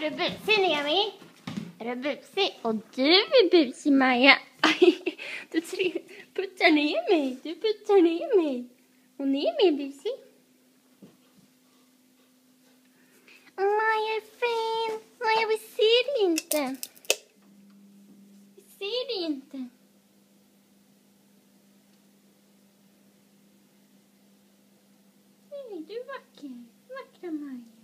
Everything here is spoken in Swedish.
Är du busig, Nemi? Är du busig? Och du är busig, Maja. Du puttar ner mig. Du puttar ner mig. Och Nemi är busig. Maja är fin. Maja, vi ser det inte. Vi ser det inte. Nej, du är vacker. Vackra Maja.